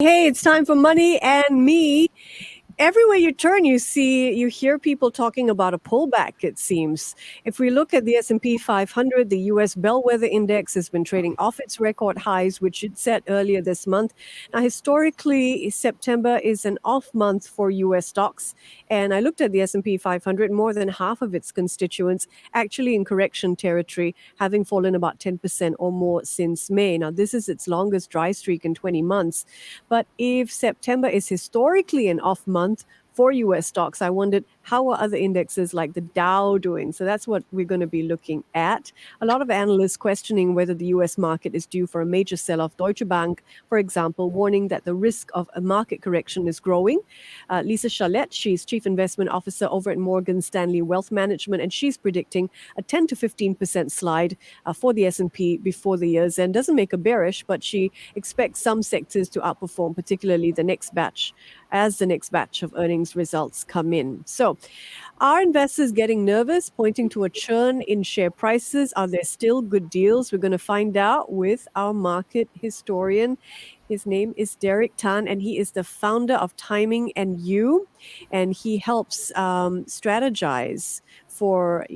Hey, it's time for Money and Me. Everywhere you turn, you hear people talking about a pullback, it seems. If we look at the S&P 500, the US Bellwether Index has been trading off its record highs, which it set earlier this month. Now, historically, September is an off month for US stocks. And I looked at the S&P 500, more than half of its constituents actually in correction territory, having fallen about 10% or more since May. Now, this is its longest dry streak in 20 months. But if September is historically an off month for US stocks, I wondered how are other indexes like the Dow doing? So that's what we're going to be looking at. A lot of analysts questioning whether the US market is due for a major sell-off. Deutsche Bank, for example, warning that the risk of a market correction is growing. Lisa Chalette, she's Chief Investment Officer over at Morgan Stanley Wealth Management, and she's predicting a 10 to 15% slide for the S&P before the year's end. Doesn't make her bearish, but she expects some sectors to outperform, particularly the next batch of earnings results come in. So are investors getting nervous, pointing to a churn in share prices? Are there still good deals? We're going to find out with our market historian. His name is Derick Tan, and he is the founder of Timing and You, and he helps strategize for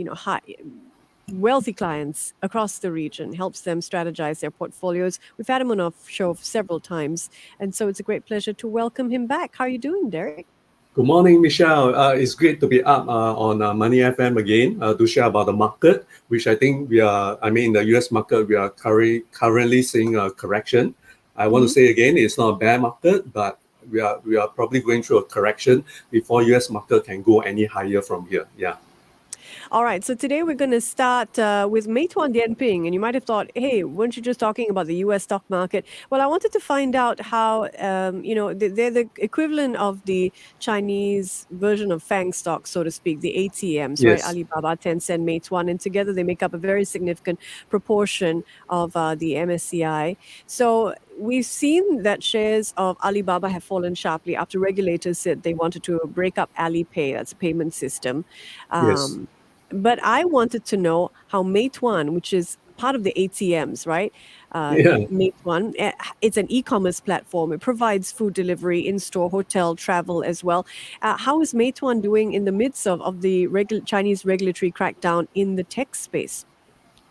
wealthy clients across the region, helps them strategize their portfolios. We've had him on our show several times, and so it's a great pleasure to welcome him back. How are you doing, Derick? Good morning, Michelle. It's great to be up on Money FM again to share about the market, which I think in the US market, we are currently seeing a correction. I want to say again, it's not a bear market, but we are probably going through a correction before US market can go any higher from here. Yeah. All right, so today we're going to start with Meituan Dianping, and you might have thought, hey, weren't you just talking about the U.S. stock market? Well, I wanted to find out how, they're the equivalent of the Chinese version of FANG stocks, so to speak, the ATMs, right? Yes. Alibaba, Tencent, Meituan, and together they make up a very significant proportion of the MSCI. So we've seen that shares of Alibaba have fallen sharply after regulators said they wanted to break up Alipay, that's a payment system. Yes. But I wanted to know how Meituan, which is part of the ATMs, right? Yeah. Meituan, it's an e-commerce platform. It provides food delivery, in-store, hotel, travel as well. How is Meituan doing in the midst of the Chinese regulatory crackdown in the tech space?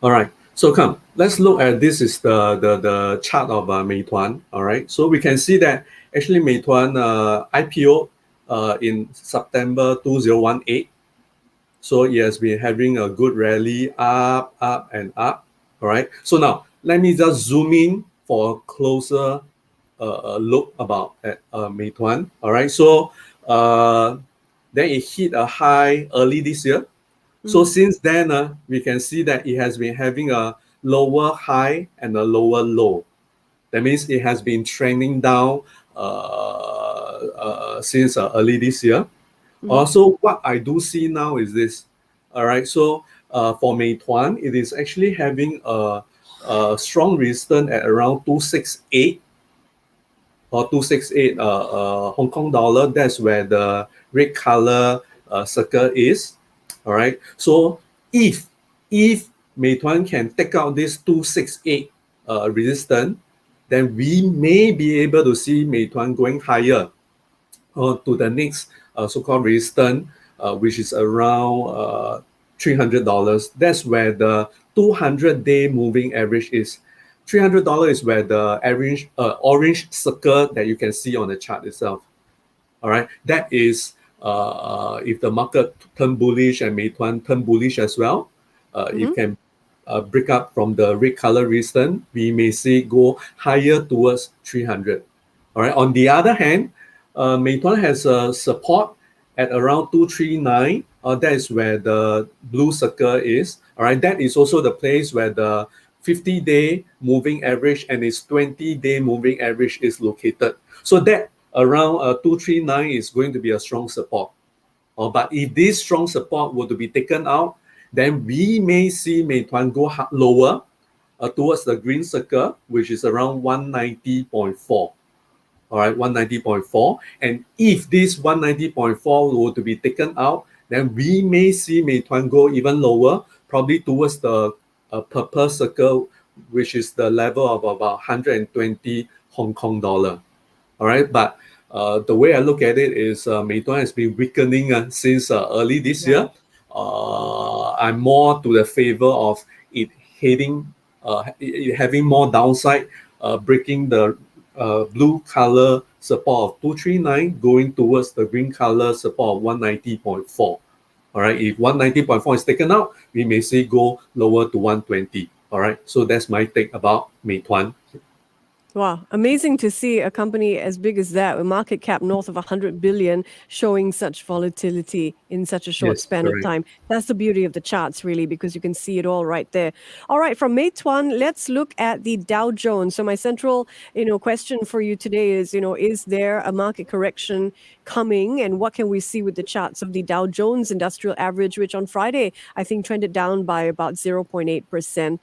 All right. So come, let's look at this is the chart of Meituan. All right. So we can see that actually Meituan IPO in September 2018. So it has been having a good rally up and up. All right. So now let me just zoom in for a closer look about at Meituan. All right. So then it hit a high early this year. So since then, we can see that it has been having a lower high and a lower low. That means it has been trending down since early this year. Also, what I do see now is this. All right, so for Meituan, it is actually having a strong resistance at around 268 or 268 Hong Kong dollar. That's where the red color circle is. All right, so if Meituan can take out this 268 resistance, then we may be able to see Meituan going higher to the next so-called resistance, which is around $300. That's where the 200-day moving average is. $300 is where the average orange circle that you can see on the chart itself. All right, that is if the market turn bullish and Meituan turn bullish as well, it can break up from the red color resistance. We may see it go higher towards 300. All right. On the other hand, Meituan has a support at around 239. That is where the blue circle is. All right. That is also the place where the 50-day moving average and its 20-day moving average is located. So that around 239 is going to be a strong support. But if this strong support were to be taken out, then we may see Meituan go lower towards the green circle, which is around 190.4. All right, 190.4. And if this 190.4 were to be taken out, then we may see Meituan go even lower, probably towards the purple circle, which is the level of about 120 Hong Kong dollar. All right, but the way I look at it is Meituan has been weakening since early this Yeah. year. I'm more to the favor of it heading, it having more downside, breaking the blue color support of 239, going towards the green color support of 190.4. All right, if 190.4 is taken out, we may see go lower to 120. All right, so that's my take about Meituan. Wow, amazing to see a company as big as that, with market cap north of 100 billion, showing such volatility in such a short Yes, span of correct. time. That's the beauty of the charts, really, because you can see it all right there. All right, from Meituan, let's look at the Dow Jones. So my central, question for you today is, is there a market correction coming, and what can we see with the charts of the Dow Jones Industrial Average, which on Friday I think trended down by about 0.8%.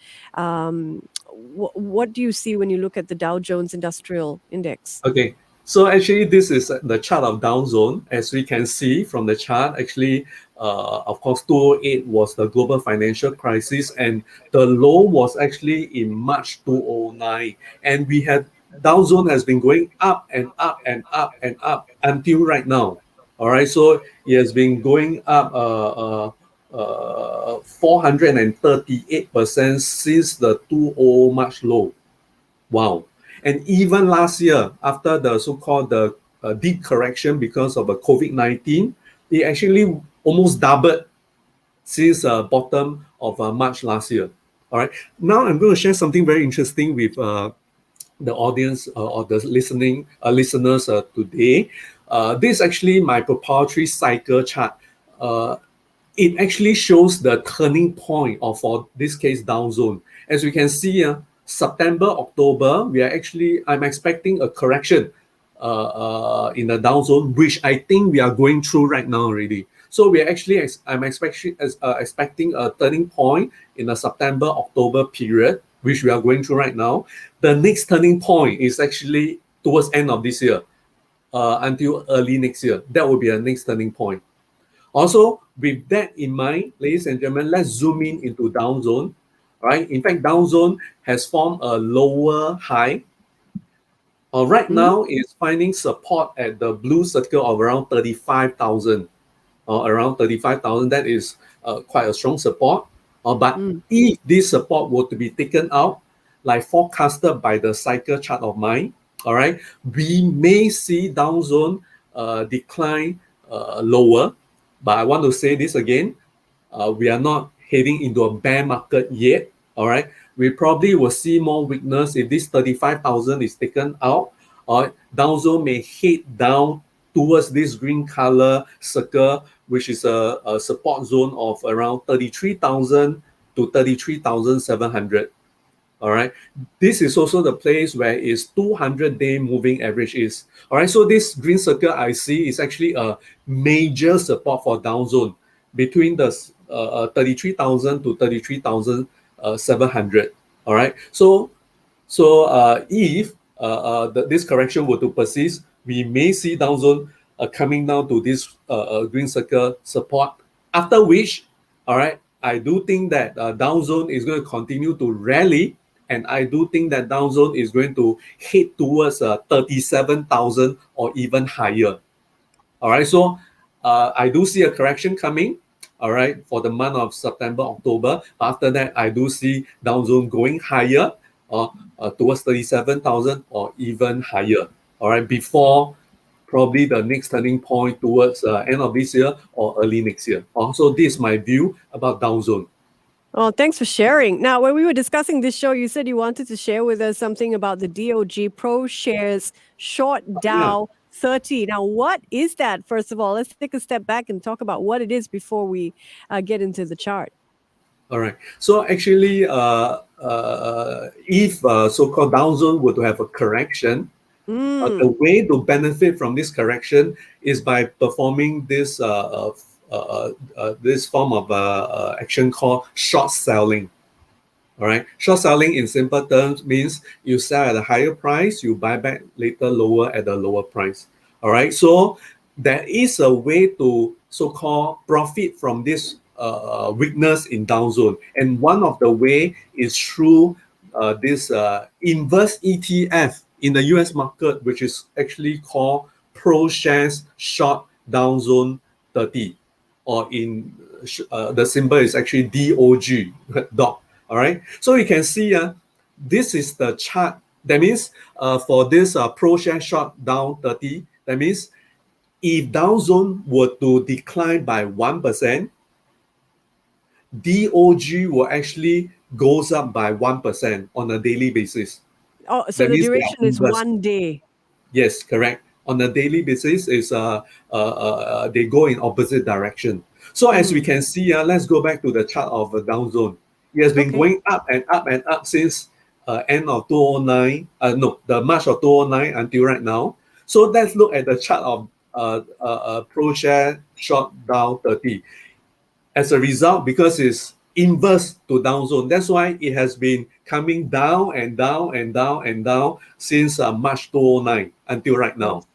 What do you see when you look at the Dow Jones Industrial Index? Okay, so actually this is the chart of Dow Jones. As we can see from the chart, actually, of course, 2008 was the global financial crisis, and the low was actually in March 2009. And we had Dow Jones has been going up and up and up and up until right now. All right, so it has been going up 438% since the 20 March low. Wow. And even last year, after the so-called the deep correction because of the COVID-19, it actually almost doubled since bottom of March last year. All right. Now I'm going to share something very interesting with the audience or the listeners today. This is actually my proprietary cycle chart. Uh, it actually shows the turning point of, for this case, Dow Jones. As we can see, September, October, I'm expecting a correction in the Dow Jones, which I think we are going through right now already. So I'm expecting a turning point in the September, October period, which we are going through right now. The next turning point is actually towards end of this year, until early next year. That will be a next turning point. Also, with that in mind, ladies and gentlemen, let's zoom in into Dow Jones. Right? In fact, Dow Jones has formed a lower high. Right Mhm. now, it's finding support at the blue circle of around 35,000. Around 35,000, that is quite a strong support. But Mm. if this support were to be taken out, like forecasted by the cycle chart of mine, all right, we may see Dow Jones decline lower. But I want to say this again, we are not heading into a bear market yet. All right, we probably will see more weakness if this 35,000 is taken out. Or Dow Jones may head down towards this green color circle, which is a support zone of around 33,000 to 33,700. All right, this is also the place where its 200-day moving average is. All right, so this green circle I see is actually a major support for Dow Jones between the 33,000 to 33,700. All right, so if this correction were to persist, we may see Dow Jones coming down to this green circle support. After which, all right, I do think that Dow Jones is going to continue to rally, and I do think that Dow Jones is going to head towards 37,000 or even higher. All right, so I do see a correction coming. All right, for the month of September, October. After that, I do see Dow Jones going higher, towards 37,000 or even higher. All right, before probably the next turning point towards end of this year or early next year. So this is my view about Dow Jones. Oh, thanks for sharing. Now, when we were discussing this show, you said you wanted to share with us something about the DOG ProShares Short Yeah. Dow 30. Now, what is that? First of all, let's take a step back and talk about what it is before we get into the chart. All right. So actually, if so-called Dow Jones were to have a correction, the Mm. way to benefit from this correction is by performing this form of action called short selling. All right, short selling in simple terms means you sell at a higher price, you buy back later lower at a lower price. All right, so there is a way to so-called profit from this weakness in Dow Jones, and one of the way is through this inverse ETF. in the US market, which is actually called ProShares Short Dow Zone 30, or in the symbol is actually DOG, dog. All right. So you can see this is the chart. That means for this ProShares Short Dow 30, that means if Dow Jones were to decline by 1%, DOG will actually goes up by 1% on a daily basis. Oh, so That the means they are duration is inverse. 1 day. Yes, correct. On a daily basis, is they go in opposite direction. So as we can see, let's go back to the chart of the Dow Jones. It has been Okay. going up and up and up since end of 2009. No, the March of 2009 until right now. So let's look at the chart of ProShare Short Dow 30. As a result, because it's inverse to Dow Jones, that's why it has been coming down and down and down and down since March 2009 until right now. Yes.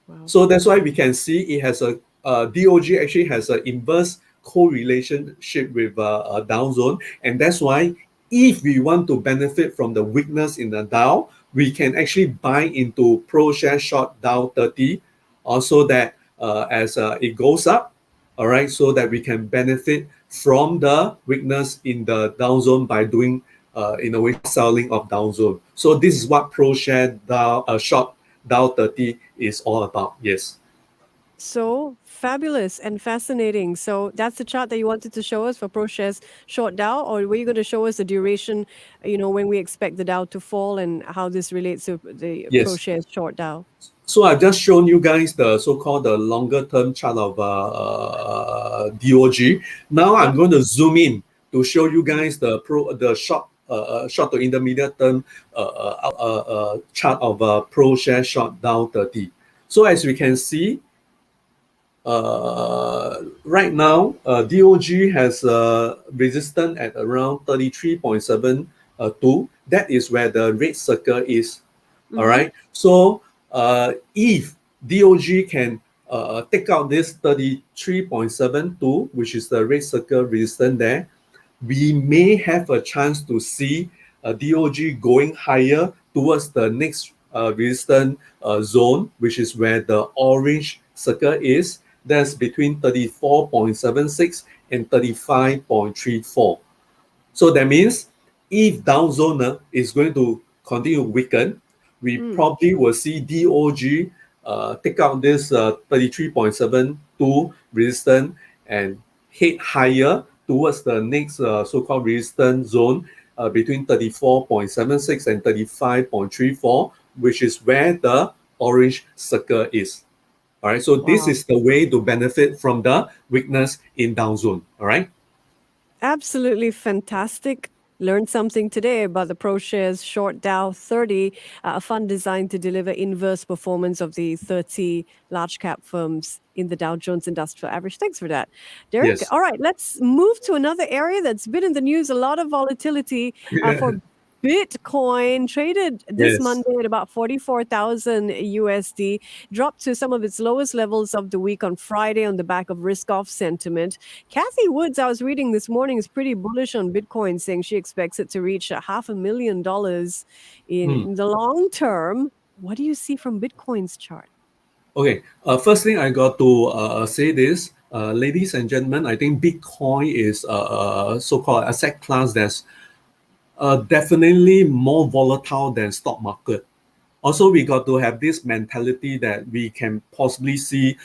Wow. So that's why we can see it has a DOG actually has an inverse correlationship with Dow Jones, and that's why if we want to benefit from the weakness in the Dow, we can actually buy into ProShares Short Dow 30, also that as it goes up, all right, so that we can benefit from the weakness in the Dow Jones by doing in a way selling of Dow Jones. So this is what ProShares Dow Short Dow 30 is all about. Yes. So fabulous and fascinating. So that's the chart that you wanted to show us for ProShares short Dow, or were you going to show us the duration, when we expect the Dow to fall and how this relates to the Yes. ProShares short Dow? So I've just shown you guys the so-called the longer term chart of DOG. Now I'm going to zoom in to show you guys the short to intermediate term chart of ProShares Short Dow 30. So as we can see, right now, DOG has resistance at around 33.72. That is where the red circle is. All right. So if DOG can take out this 33.72, which is the red circle resistance there, we may have a chance to see DOG going higher towards the next resistance zone, which is where the orange circle is. That's between 34.76 and 35.34. So that means if Dow Jones is going to continue to weaken, we probably will see DOG take out this 33.72 resistance and head higher towards the next so-called resistance zone between 34.76 and 35.34, which is where the orange circle is. All right, so this is the way to benefit from the weakness in Dow Jones. All right. Absolutely fantastic. Learned something today about the ProShares Short Dow 30, a fund designed to deliver inverse performance of the 30 large cap firms in the Dow Jones Industrial Average. Thanks for that, Derick. Yes. All right, let's move to another area that's been in the news. A lot of volatility for Bitcoin, traded this Yes. Monday at about 44,000 USD, dropped to some of its lowest levels of the week on Friday on the back of risk-off sentiment. Kathy Woods, I was reading this morning, is pretty bullish on Bitcoin, saying she expects it to reach $500,000 in the long term. What do you see from Bitcoin's chart? Okay. First thing I got to say this, ladies and gentlemen, I think Bitcoin is a so-called asset class that's definitely more volatile than stock market. Also, we got to have this mentality that we can possibly see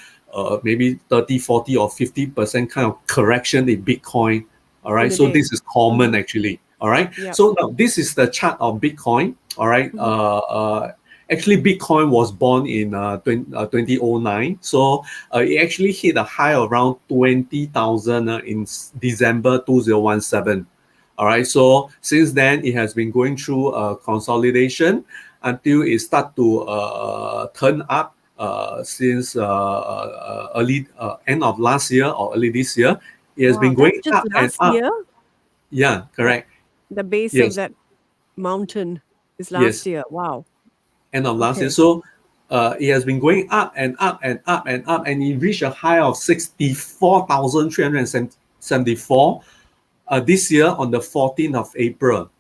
maybe 30, 40 or 50% kind of correction in Bitcoin. All right. So this is common actually. All right. Yep. So now this is the chart of Bitcoin. All right. Actually, Bitcoin was born in 2009. So it actually hit a high around 20,000 in December 2017. All right. So since then, it has been going through consolidation until it start to turn up since early end of last year or early this year. It has been going That's just up and last up. year? Yeah, correct. The base of Yes. that mountain is last Yes. year. Wow. End of last year. Okay. So it has been going up and up and up and up, and it reached a high of 64,374 this year on the 14th of April.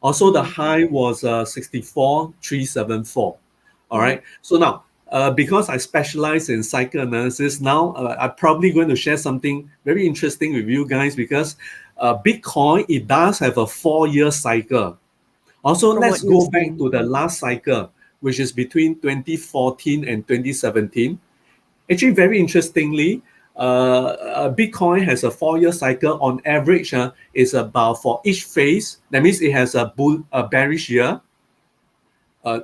Also, the high was 64,374. All right. So now, because I specialize in cycle analysis, now I'm probably going to share something very interesting with you guys because Bitcoin, it does have a 4-year cycle. Also, From let's what you've go back seen. to the last cycle, which is between 2014 and 2017. Actually, very interestingly, Bitcoin has a 4-year cycle. On average, is about for each phase. That means it has a bearish year,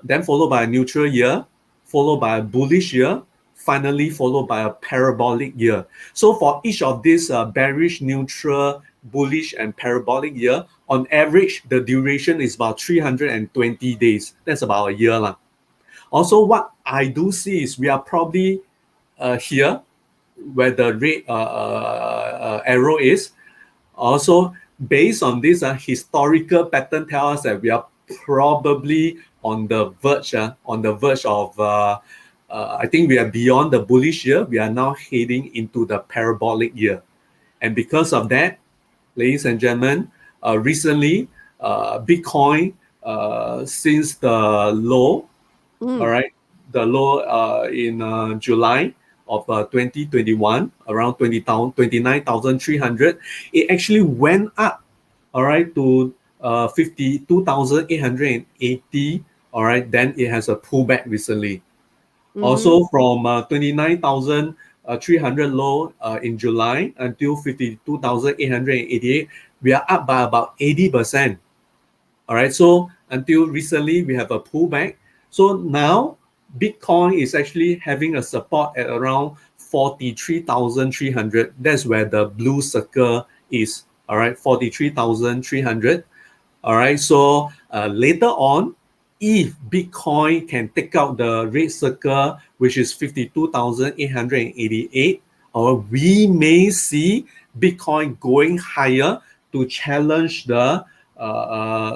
then followed by a neutral year, followed by a bullish year, finally followed by a parabolic year. So for each of these bearish, neutral, bullish, and parabolic year, on average, the duration is about 320 days. That's about a year. Also, what I do see is we are probably here where the red arrow is. Also, based on this historical pattern, tell us that we are probably on the verge of. I think we are beyond the bullish year. We are now heading into the parabolic year, and because of that, ladies and gentlemen, recently, Bitcoin since the low, all right, the low in July of 2021, around 29,300, it actually went up, all right, to 52,880, all right, then it has a pullback recently. Also from 29,300 low in July until 52,888, we are up by about 80%. All right, so until recently, we have a pullback. So now Bitcoin is actually having a support at around 43,300. That's where the blue circle is. All right, 43,300. All right, so later on, if Bitcoin can take out the red circle, which is 52,888, or we may see Bitcoin going higher to challenge the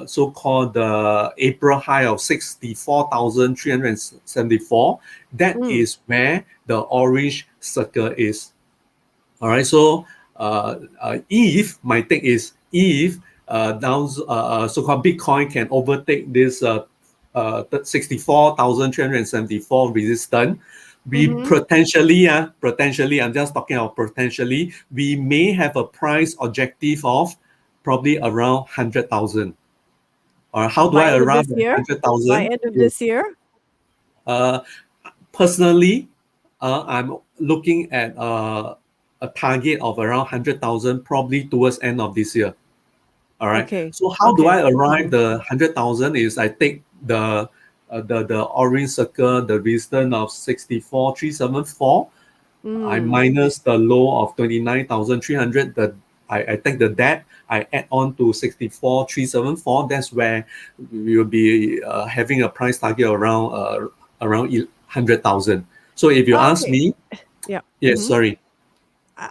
so-called the April high of 64,374. That is where the orange circle is. All right, so if my take is if so-called Bitcoin can overtake this 64,374 resistance, we potentially, I'm just talking about potentially, we may have a price objective of probably around 100,000. Or how do By I end of arrive this at year? By 100,000? end of this year? Personally, I'm looking at a target of around 100,000 probably towards end of this year. All right. Okay. So how do I arrive the 100,000 is I take the orange circle, the resistance of 64,374. I minus the low of 29,300. I take the debt. I add on to 64,374. That's where we will be having a price target around 100,000. So if you ask Okay. me, Yeah. yes, sorry,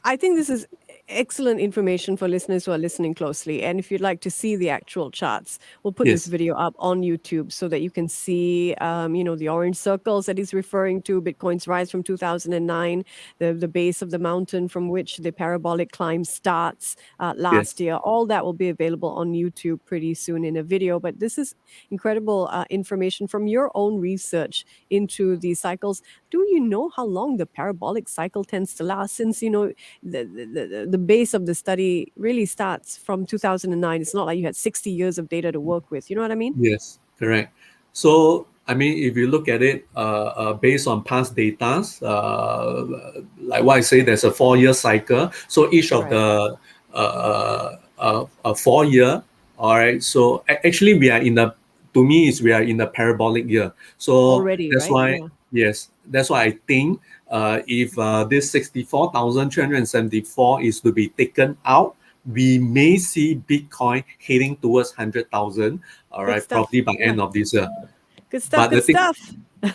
I think this is excellent information for listeners who are listening closely. And if you'd like to see the actual charts, we'll put this yes, video up on YouTube so that you can see, the orange circles that he's referring to, Bitcoin's rise from 2009, the base of the mountain from which the parabolic climb starts last yes. year. All that will be available on YouTube pretty soon in a video. But this is incredible information from your own research into these cycles. Do you know how long the parabolic cycle tends to last? Since, the base of the study really starts from 2009. It's not like you had 60 years of data to work with. You know what I mean? Yes, correct. So, I mean, if you look at it based on past data, like what I say, there's a 4-year cycle. So each of Right. the 4-year, all right. So actually, to me, is we are in the parabolic year. So Already, that's right? why, Yeah. yes, that's why I think if this 64,374 is to be taken out, we may see Bitcoin heading towards 100,000, all Good right, stuff. probably by Yeah. end of this year. Good stuff. But Good the thing, stuff.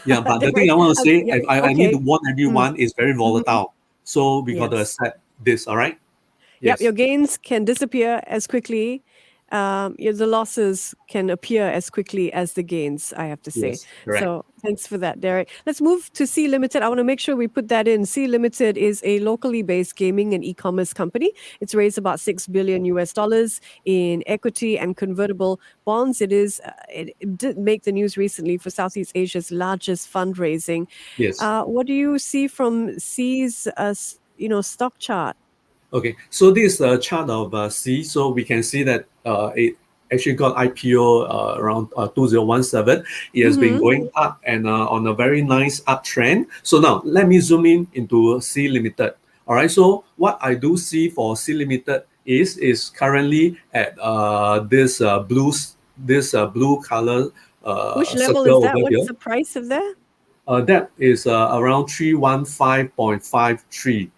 yeah, but the thing Derek, I want to say, yeah. I need to Okay. warn Mm, everyone, is very mhm. volatile. So we got to Yes. accept this, all right? Yep. Your Yes, gains can disappear as quickly. The losses can appear as quickly as the gains, I have to say. yes, correct. So Thanks for that, Derek. Let's move to C Limited. I want to make sure we put that in. C Limited is a locally based gaming and e-commerce company. It's raised about $6 billion in equity and convertible bonds. It did make the news recently for Southeast Asia's largest fundraising. Yes. What do you see from C's stock chart? Okay, so this is a chart of C. So we can see that it actually got IPO around 2017. It has been Mm-hmm. going up and on a very nice uptrend. So now let me zoom in into C Limited. All right, so what I do see for C Limited is currently at blue color Which level is circle that? over What's here. the price of that? That is around 315.53.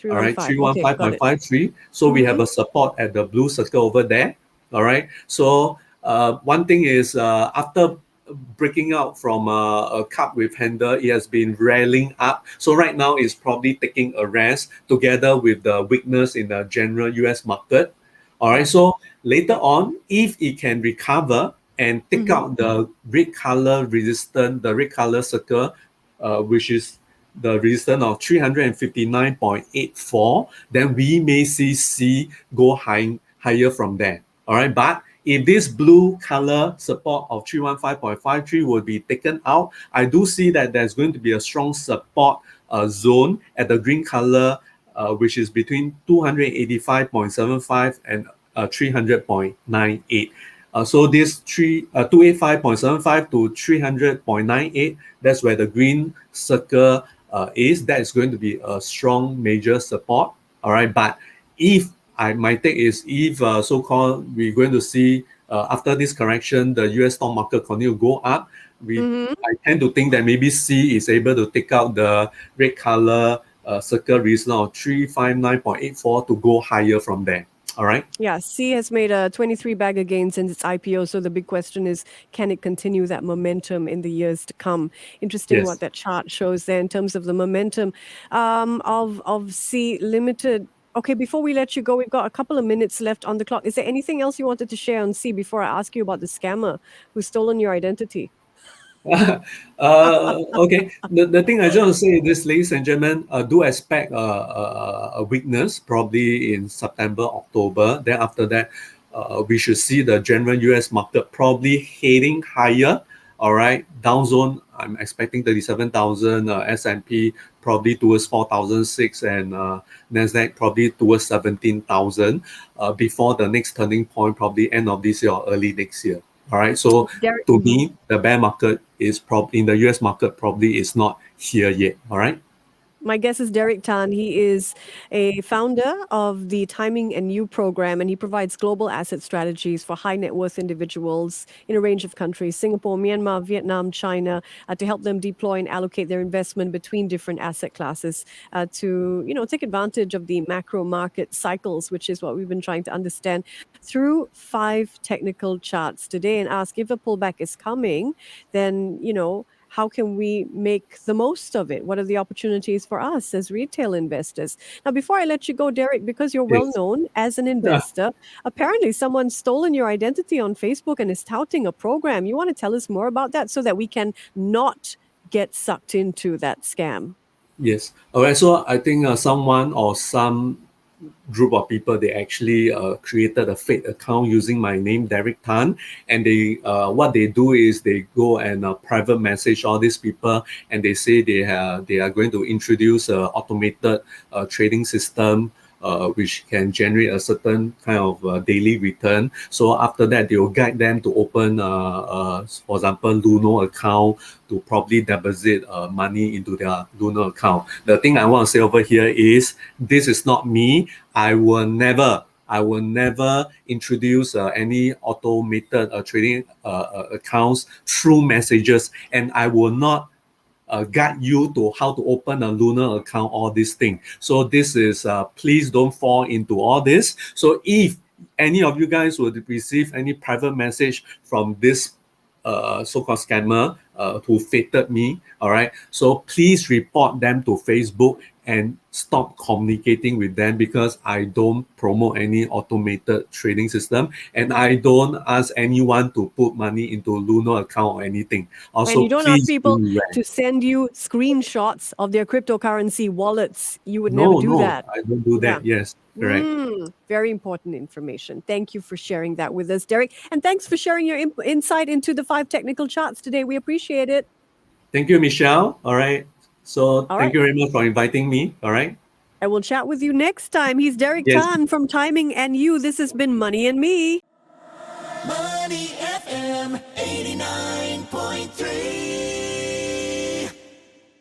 All right, 315. Okay, got it. 315.53. So we have Mm-hmm. a support at the blue circle over there. All right. So one thing is after breaking out from a cup with handle, it has been rallying up. So right now it's probably taking a rest together with the weakness in the general US market. All right. Yeah. So later on, if it can recover and take Mm-hmm. out the red color resistance, the red color circle, which is the resistance of 359.84, then we may see C go higher from there. All right. But if this blue color support of 315.53 will be taken out, I do see that there's going to be a strong support zone at the green color, which is between 285.75 and 300.98. So this 285.75 to 300.98, that's where the green circle is. That is going to be a strong major support. All right, but my take is if so-called we're going to see after this correction, the US stock market continue to go up, Mm-hmm. I tend to think that maybe C is able to take out the red color circle resistance of 359.84 to go higher from there. All right. Yeah, C has made a 23 bagger gain since its IPO. So the big question is, can it continue that momentum in the years to come? Interesting what Yes. that chart shows there in terms of the momentum of C Limited. Okay, before we let you go, we've got a couple of minutes left on the clock. Is there anything else you wanted to share on C before I ask you about the scammer who's stolen your identity? Okay. The thing I just want to say is this, ladies and gentlemen, do expect a weakness probably in September, October. Then after that, we should see the general US market probably heading higher. All right. Dow Jones, I'm expecting 37,000, S&P probably towards 4,006, and NASDAQ probably towards 17,000 before the next turning point, probably end of this year or early next year. All right. So Derek, to me, the bear market is probably in the US market probably is not here yet. All right. my guest is Derick Tan. He is a founder of the Timing and You program, and he provides global asset strategies for high net worth individuals in a range of countries: Singapore, Myanmar, Vietnam, China, to help them deploy and allocate their investment between different asset classes to take advantage of the macro market cycles, which is what we've been trying to understand through 5 technical charts today, and ask if a pullback is coming, then how can we make the most of it? What are the opportunities for us as retail investors? Now, before I let you go, Derek, because you're well Yes. known as an Yeah. investor, apparently someone's stolen your identity on Facebook and is touting a program. You want to tell us more about that so that we can not get sucked into that scam? Yes. All right. So I think someone or some group of people, they actually created a fake account using my name, Derick Tan, and they what they do is they go and private message all these people, and they say they are going to introduce a automated trading system, which can generate a certain kind of daily return. So after that, they will guide them to open, for example, Luno account to probably deposit money into their Luno account. The thing I want to say over here is this is not me. I will never introduce any automated trading accounts through messages, and I will not guide you to how to open a Lunar account, all these things. So this is, please don't fall into all this. So if any of you guys would receive any private message from this so-called scammer who faked me, all right, so please report them to Facebook and stop communicating with them because I don't promote any automated trading system and I don't ask anyone to put money into Luno account or anything. And Also, you don't ask please people beware. to send you screenshots of their cryptocurrency wallets. You would never No, do no, that. I don't do Yeah. that. Yes, correct. Very important information. Thank you for sharing that with us, Derick. And thanks for sharing your insight into the 5 technical charts today. We appreciate it. Thank you, Michelle. All right. So All thank right. you very much for inviting me. All right. I will chat with you next time. He's Derick Yes. Tan from Timing and You. This has been Money and Me. Money FM 89.